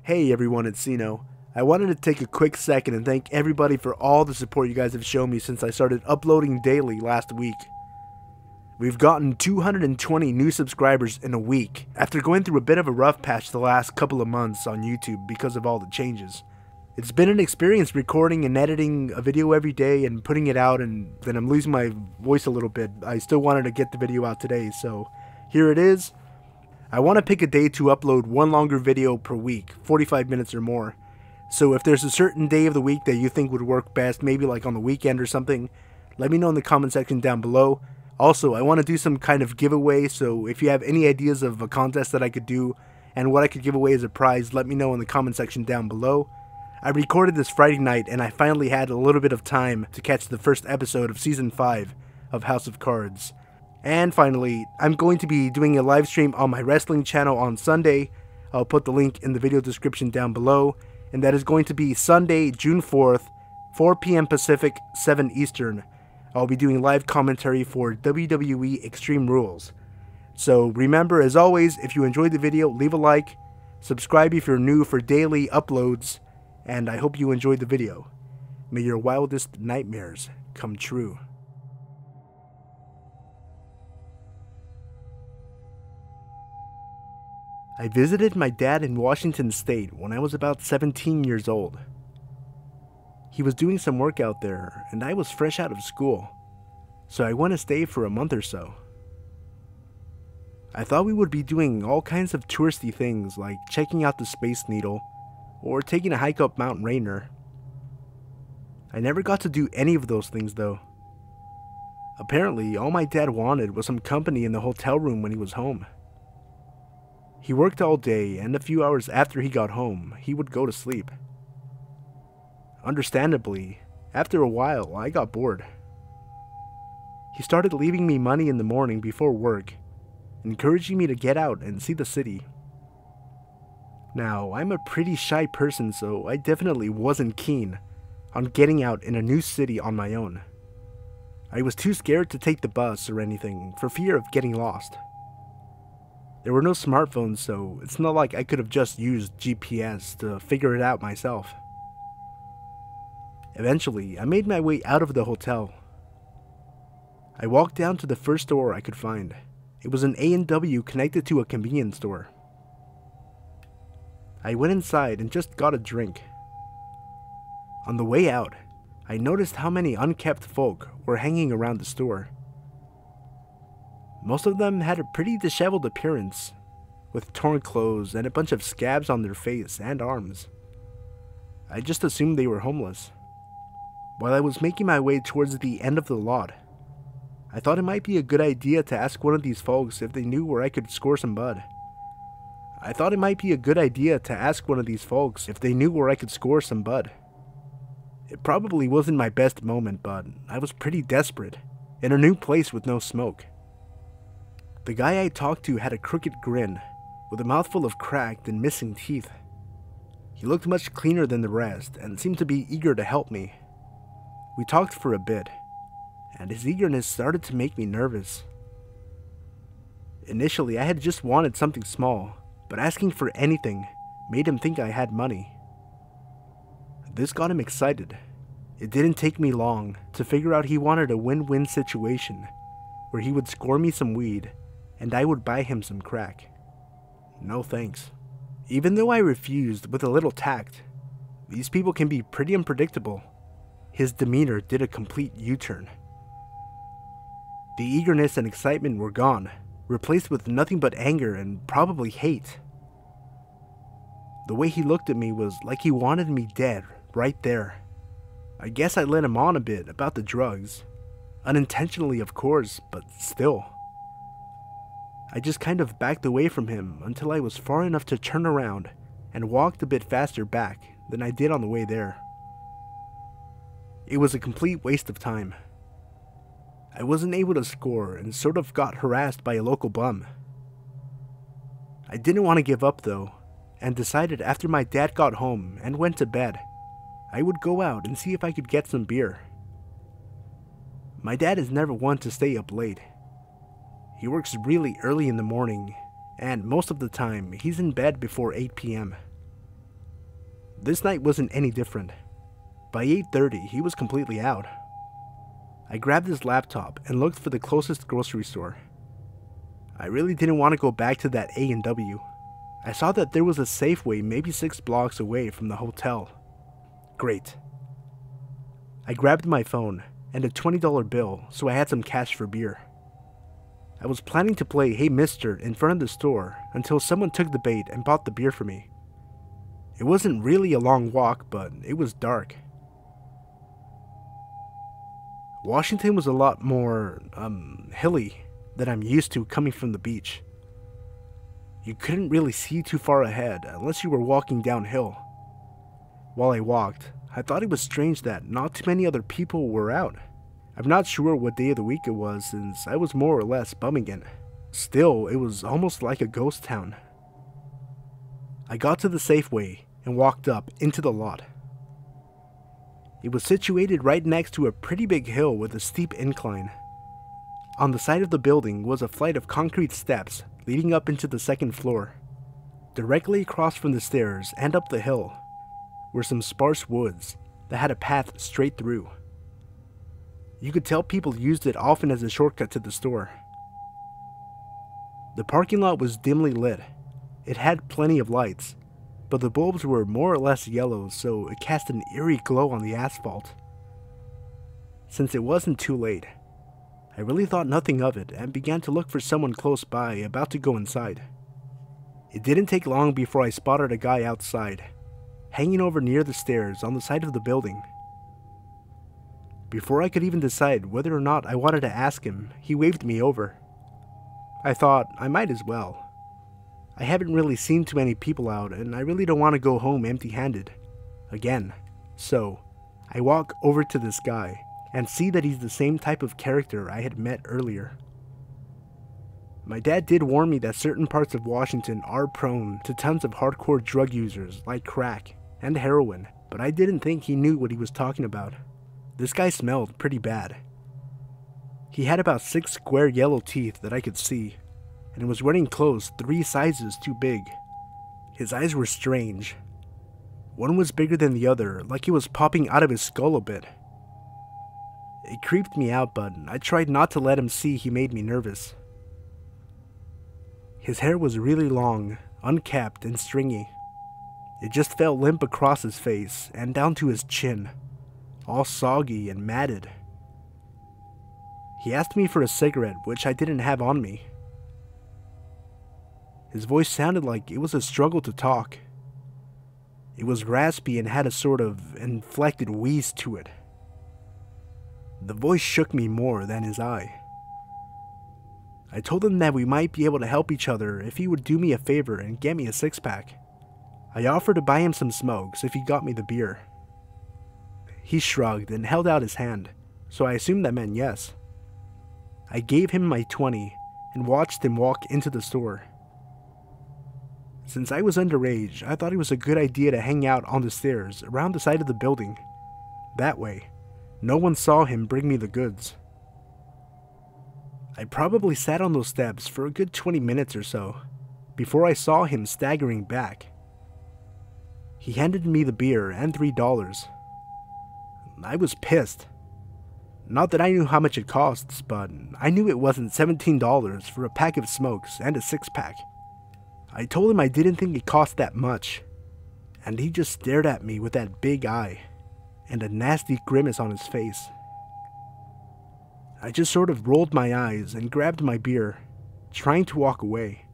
Hey everyone, it's Sino. I wanted to take a quick second and thank everybody for all the support you guys have shown me since I started uploading daily last week. We've gotten 220 new subscribers in a week, after going through a bit of a rough patch the last couple of months on YouTube because of all the changes. It's been an experience recording and editing a video every day and putting it out, and then I'm losing my voice a little bit. I still wanted to get the video out today, so here it is. I want to pick a day to upload one longer video per week, 45 minutes or more. So if there's a certain day of the week that you think would work best, maybe like on the weekend or something, let me know in the comment section down below. Also, I want to do some kind of giveaway, so if you have any ideas of a contest that I could do and what I could give away as a prize, let me know in the comment section down below. I recorded this Friday night and I finally had a little bit of time to catch the first episode of Season 5 of House of Cards. And finally, I'm going to be doing a live stream on my wrestling channel on Sunday. I'll put the link in the video description down below. And that is going to be Sunday, June 4th, 4 p.m. Pacific, 7 Eastern. I'll be doing live commentary for WWE Extreme Rules. So remember, as always, if you enjoyed the video, leave a like, subscribe if you're new for daily uploads, and I hope you enjoyed the video. May your wildest nightmares come true. I visited my dad in Washington State when I was about 17 years old. He was doing some work out there, and I was fresh out of school, so I went to stay for a month or so. I thought we would be doing all kinds of touristy things like checking out the Space Needle or taking a hike up Mount Rainier. I never got to do any of those things though. Apparently, all my dad wanted was some company in the hotel room when he was home. He worked all day, and a few hours after he got home, he would go to sleep. Understandably, after a while, I got bored. He started leaving me money in the morning before work, encouraging me to get out and see the city. Now, I'm a pretty shy person, so I definitely wasn't keen on getting out in a new city on my own. I was too scared to take the bus or anything for fear of getting lost. There were no smartphones, so it's not like I could have just used GPS to figure it out myself. Eventually, I made my way out of the hotel. I walked down to the first store I could find. It was an A&W connected to a convenience store. I went inside and just got a drink. On the way out, I noticed how many unkempt folk were hanging around the store. Most of them had a pretty disheveled appearance, with torn clothes and a bunch of scabs on their face and arms. I just assumed they were homeless. While I was making my way towards the end of the lot, I thought it might be a good idea to ask one of these folks if they knew where I could score some bud. It probably wasn't my best moment, but I was pretty desperate, in a new place with no smoke. The guy I talked to had a crooked grin, with a mouthful of cracked and missing teeth. He looked much cleaner than the rest, and seemed to be eager to help me. We talked for a bit, and his eagerness started to make me nervous. Initially, I had just wanted something small, but asking for anything made him think I had money. This got him excited. It didn't take me long to figure out he wanted a win-win situation, where he would score me some weed, and I would buy him some crack. No thanks. Even though I refused with a little tact, these people can be pretty unpredictable. His demeanor did a complete U-turn. The eagerness and excitement were gone, replaced with nothing but anger and probably hate. The way he looked at me was like he wanted me dead right there. I guess I led him on a bit about the drugs. Unintentionally, of course, but still. I just kind of backed away from him until I was far enough to turn around and walked a bit faster back than I did on the way there. It was a complete waste of time. I wasn't able to score and sort of got harassed by a local bum. I didn't want to give up though, and decided after my dad got home and went to bed, I would go out and see if I could get some beer. My dad is never one to stay up late. He works really early in the morning, and most of the time he's in bed before 8 p.m. this night wasn't any different. By 8:30, he was completely out. I grabbed his laptop and looked for the closest grocery store. I really didn't want to go back to that A&W. I saw that there was a Safeway maybe 6 blocks away from the hotel. Great. I grabbed my phone and a $20 bill so I had some cash for beer. I was planning to play Hey Mister in front of the store until someone took the bait and bought the beer for me. It wasn't really a long walk, but it was dark. Washington was a lot more, hilly than I'm used to coming from the beach. You couldn't really see too far ahead unless you were walking downhill. While I walked, I thought it was strange that not too many other people were out. I'm not sure what day of the week it was since I was more or less bumming it. Still, it was almost like a ghost town. I got to the Safeway and walked up into the lot. It was situated right next to a pretty big hill with a steep incline. On the side of the building was a flight of concrete steps leading up into the second floor. Directly across from the stairs and up the hill were some sparse woods that had a path straight through. You could tell people used it often as a shortcut to the store. The parking lot was dimly lit. It had plenty of lights, but the bulbs were more or less yellow, so it cast an eerie glow on the asphalt. Since it wasn't too late, I really thought nothing of it and began to look for someone close by about to go inside. It didn't take long before I spotted a guy outside, hanging over near the stairs on the side of the building. Before I could even decide whether or not I wanted to ask him, he waved me over. I thought I might as well. I haven't really seen too many people out, and I really don't want to go home empty-handed again. So, I walk over to this guy and see that he's the same type of character I had met earlier. My dad did warn me that certain parts of Washington are prone to tons of hardcore drug users like crack and heroin, but I didn't think he knew what he was talking about. This guy smelled pretty bad. He had about 6 square yellow teeth that I could see, and was wearing clothes 3 sizes too big. His eyes were strange. One was bigger than the other, like he was popping out of his skull a bit. It creeped me out, but I tried not to let him see he made me nervous. His hair was really long, unkept and stringy. It just fell limp across his face and down to his chin, all soggy and matted. He asked me for a cigarette, which I didn't have on me. His voice sounded like it was a struggle to talk. It was raspy and had a sort of inflected wheeze to it. The voice shook me more than his eye. I told him that we might be able to help each other if he would do me a favor and get me a 6-pack. I offered to buy him some smokes if he got me the beer. He shrugged and held out his hand, so I assumed that meant yes. I gave him my 20 and watched him walk into the store. Since I was underage, I thought it was a good idea to hang out on the stairs around the side of the building. That way, no one saw him bring me the goods. I probably sat on those steps for a good 20 minutes or so, before I saw him staggering back. He handed me the beer and $3. I was pissed. Not that I knew how much it costs, but I knew it wasn't $17 for a pack of smokes and a 6-pack. I told him I didn't think it cost that much, and he just stared at me with that big eye and a nasty grimace on his face. I just sort of rolled my eyes and grabbed my beer, trying to walk away.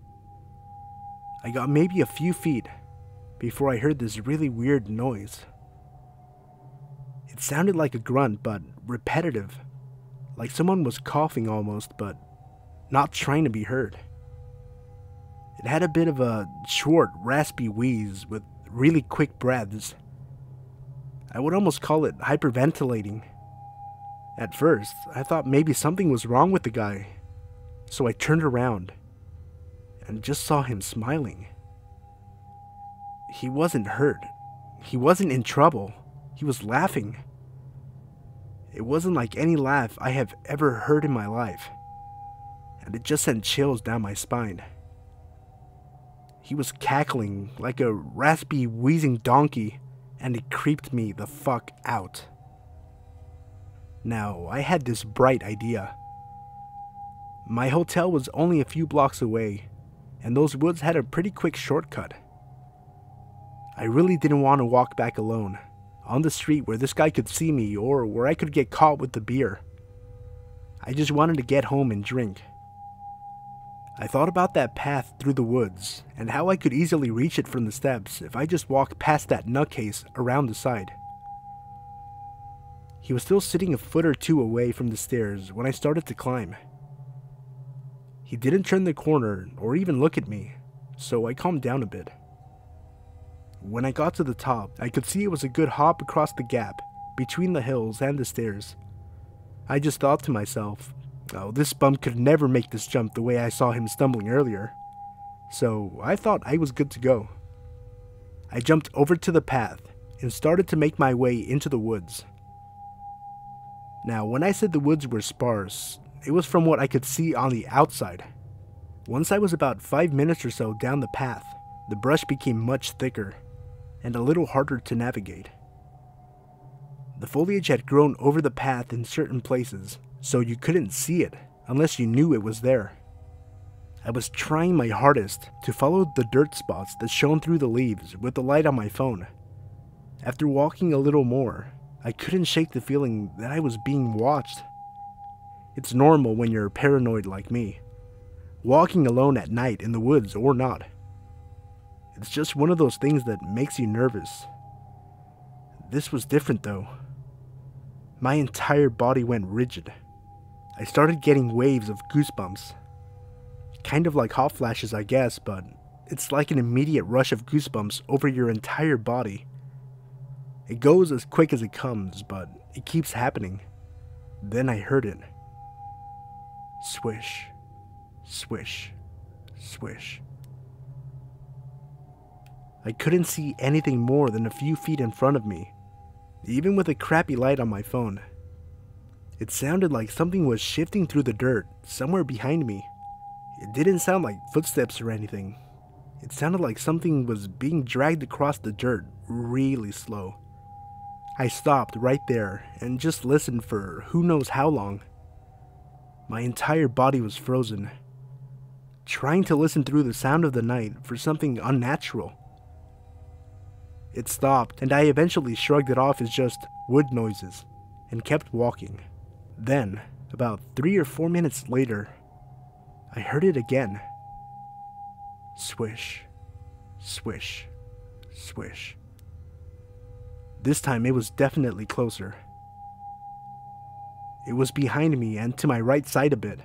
I got maybe a few feet before I heard this really weird noise. It sounded like a grunt, but repetitive, like someone was coughing almost, but not trying to be heard. It had a bit of a short, raspy wheeze with really quick breaths. I would almost call it hyperventilating. At first, I thought maybe something was wrong with the guy, so I turned around and just saw him smiling. He wasn't hurt. He wasn't in trouble. He was laughing. It wasn't like any laugh I have ever heard in my life, and it just sent chills down my spine. He was cackling like a raspy, wheezing donkey and it creeped me the fuck out. Now, I had this bright idea. My hotel was only a few blocks away, and those woods had a pretty quick shortcut. I really didn't want to walk back alone, on the street where this guy could see me or where I could get caught with the beer. I just wanted to get home and drink. I thought about that path through the woods and how I could easily reach it from the steps if I just walked past that nutcase around the side. He was still sitting a foot or two away from the stairs when I started to climb. He didn't turn the corner or even look at me, so I calmed down a bit. When I got to the top, I could see it was a good hop across the gap between the hills and the stairs. I just thought to myself, oh, this bum could never make this jump the way I saw him stumbling earlier. So I thought I was good to go. I jumped over to the path and started to make my way into the woods. Now, when I said the woods were sparse, it was from what I could see on the outside. Once I was about 5 minutes or so down the path, the brush became much thicker and a little harder to navigate. The foliage had grown over the path in certain places, so you couldn't see it unless you knew it was there. I was trying my hardest to follow the dirt spots that shone through the leaves with the light on my phone. After walking a little more, I couldn't shake the feeling that I was being watched. It's normal when you're paranoid like me, walking alone at night in the woods or not. It's just one of those things that makes you nervous. This was different though. My entire body went rigid. I started getting waves of goosebumps. Kind of like hot flashes, I guess, but it's like an immediate rush of goosebumps over your entire body. It goes as quick as it comes, but it keeps happening. Then I heard it. Swish, swish, swish. I couldn't see anything more than a few feet in front of me, even with a crappy light on my phone. It sounded like something was shifting through the dirt somewhere behind me. It didn't sound like footsteps or anything. It sounded like something was being dragged across the dirt really slow. I stopped right there and just listened for who knows how long. My entire body was frozen, trying to listen through the sound of the night for something unnatural. It stopped, and I eventually shrugged it off as just wood noises and kept walking. Then, about 3 or 4 minutes later, I heard it again. Swish, swish, swish. This time it was definitely closer. It was behind me and to my right side a bit.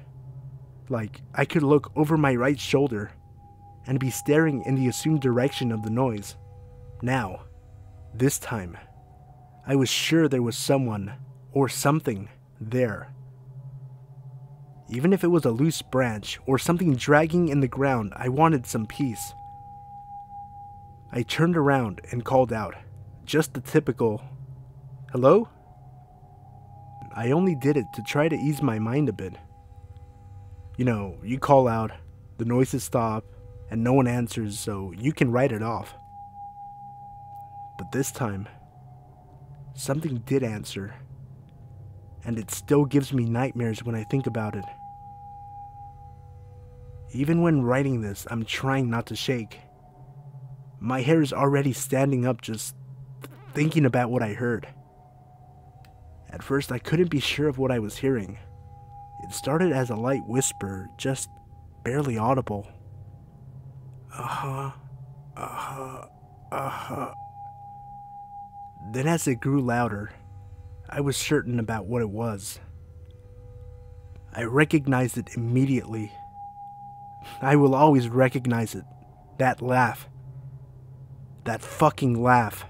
Like I could look over my right shoulder and be staring in the assumed direction of the noise. Now, this time, I was sure there was someone or something there. Even if it was a loose branch or something dragging in the ground, I wanted some peace. I turned around and called out, just the typical, "Hello?" I only did it to try to ease my mind a bit. You know, you call out, the noises stop, and no one answers, so you can write it off. But this time, something did answer, and it still gives me nightmares when I think about it. Even when writing this, I'm trying not to shake. My hair is already standing up just thinking about what I heard. At first, I couldn't be sure of what I was hearing. It started as a light whisper, just barely audible. Then as it grew louder, I was certain about what it was. I recognized it immediately. I will always recognize it. That laugh. That fucking laugh.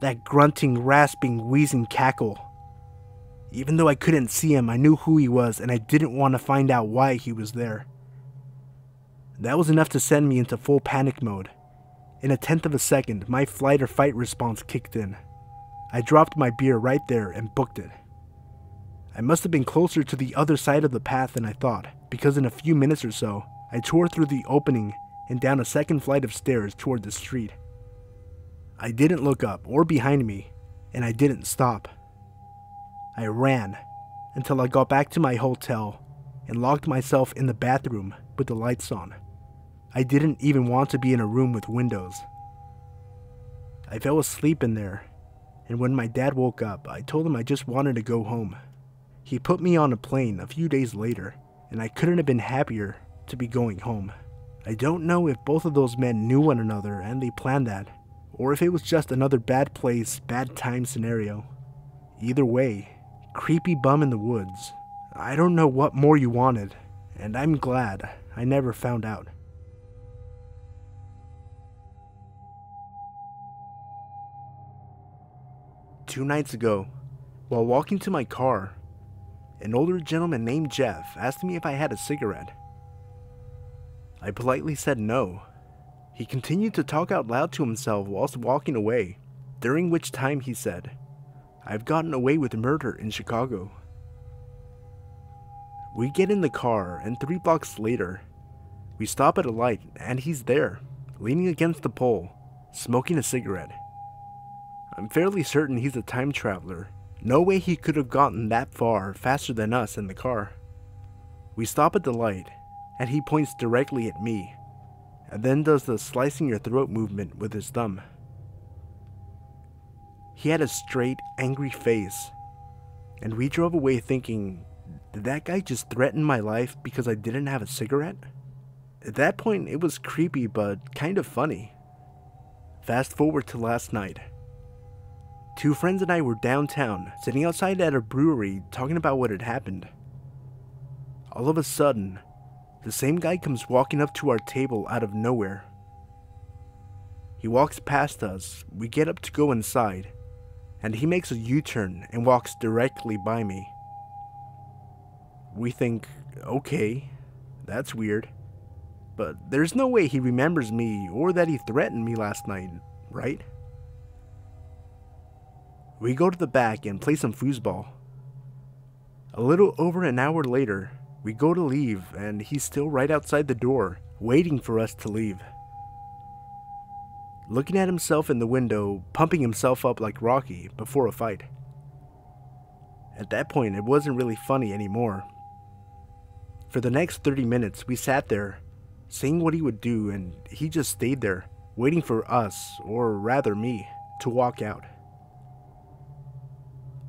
That grunting, rasping, wheezing cackle. Even though I couldn't see him, I knew who he was and I didn't want to find out why he was there. That was enough to send me into full panic mode. In a tenth of a second, my flight or fight response kicked in. I dropped my beer right there and booked it. I must have been closer to the other side of the path than I thought, because in a few minutes or so, I tore through the opening and down a second flight of stairs toward the street. I didn't look up or behind me, and I didn't stop. I ran until I got back to my hotel and locked myself in the bathroom with the lights on. I didn't even want to be in a room with windows. I fell asleep in there, and when my dad woke up, I told him I just wanted to go home. He put me on a plane a few days later, and I couldn't have been happier to be going home. I don't know if both of those men knew one another and they planned that, or if it was just another bad place, bad time scenario. Either way, creepy bum in the woods. I don't know what more you wanted, and I'm glad I never found out. Two nights ago, while walking to my car, an older gentleman named Jeff asked me if I had a cigarette. I politely said no. He continued to talk out loud to himself whilst walking away, during which time he said, "I've gotten away with murder in Chicago." We get in the car, and 3 blocks later, we stop at a light and he's there, leaning against the pole, smoking a cigarette. I'm fairly certain he's a time traveler. No way he could have gotten that far faster than us in the car. We stop at the light, and he points directly at me, and then does the slicing your throat movement with his thumb. He had a straight, angry face, and we drove away thinking, did that guy just threaten my life because I didn't have a cigarette? At that point, it was creepy but kind of funny. Fast forward to last night. 2 friends and I were downtown, sitting outside at a brewery talking about what had happened. All of a sudden, the same guy comes walking up to our table out of nowhere. He walks past us, we get up to go inside, and he makes a U-turn and walks directly by me. We think, okay, that's weird, but there's no way he remembers me or that he threatened me last night, right? We go to the back and play some foosball. A little over an hour later, we go to leave and he's still right outside the door, waiting for us to leave. Looking at himself in the window, pumping himself up like Rocky before a fight. At that point, it wasn't really funny anymore. For the next 30 minutes, we sat there, seeing what he would do, and he just stayed there, waiting for us, or rather me, to walk out.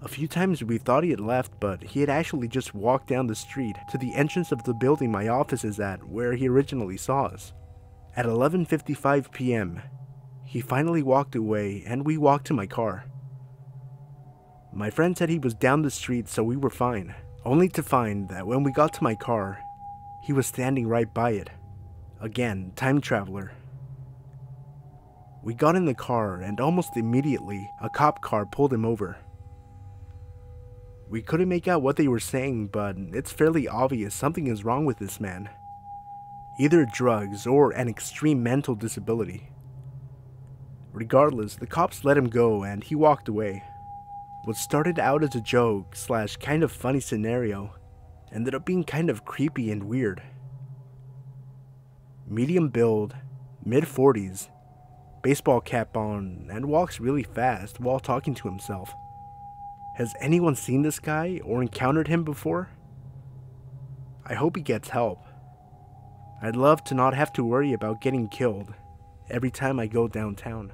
A few times we thought he had left, but he had actually just walked down the street to the entrance of the building my office is at, where he originally saw us. At 11:55 p.m., he finally walked away and we walked to my car. My friend said he was down the street, so we were fine, only to find that when we got to my car, he was standing right by it. Again, time traveler. We got in the car and almost immediately, a cop car pulled him over. We couldn't make out what they were saying, but it's fairly obvious something is wrong with this man. Either drugs or an extreme mental disability. Regardless, the cops let him go and he walked away. What started out as a joke / kind of funny scenario ended up being kind of creepy and weird. Medium build, mid-40s, baseball cap on, and walks really fast while talking to himself. Has anyone seen this guy or encountered him before? I hope he gets help. I'd love to not have to worry about getting killed every time I go downtown.